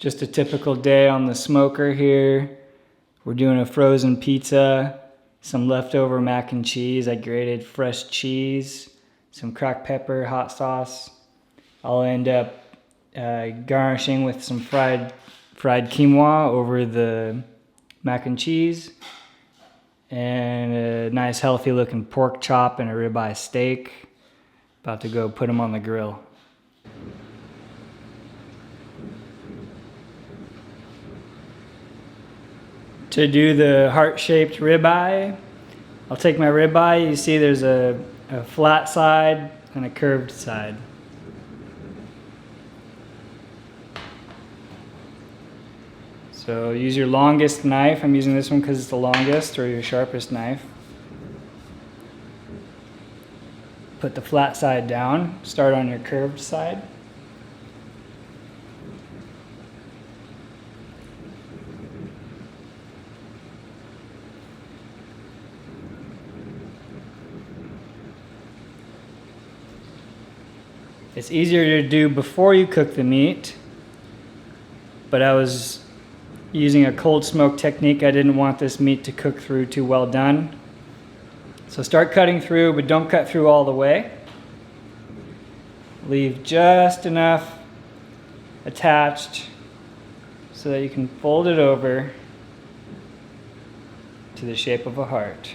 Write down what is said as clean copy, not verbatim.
Just a typical day on the smoker here. We're doing a frozen pizza, some leftover mac and cheese. I grated fresh cheese, some cracked pepper, hot sauce. I'll end up garnishing with some fried quinoa over the mac and cheese, and a nice healthy looking pork chop and a ribeye steak. About to go put them on the grill. To do the heart-shaped ribeye, I'll take my ribeye. You see there's a flat side and a curved side. So use your longest knife. I'm using this one because it's the longest, or your sharpest knife. Put the flat side down. Start on your curved side. It's easier to do before you cook the meat, but I was using a cold smoke technique. I didn't want this meat to cook through too well done. So start cutting through, but don't cut through all the way. Leave just enough attached so that you can fold it over to the shape of a heart.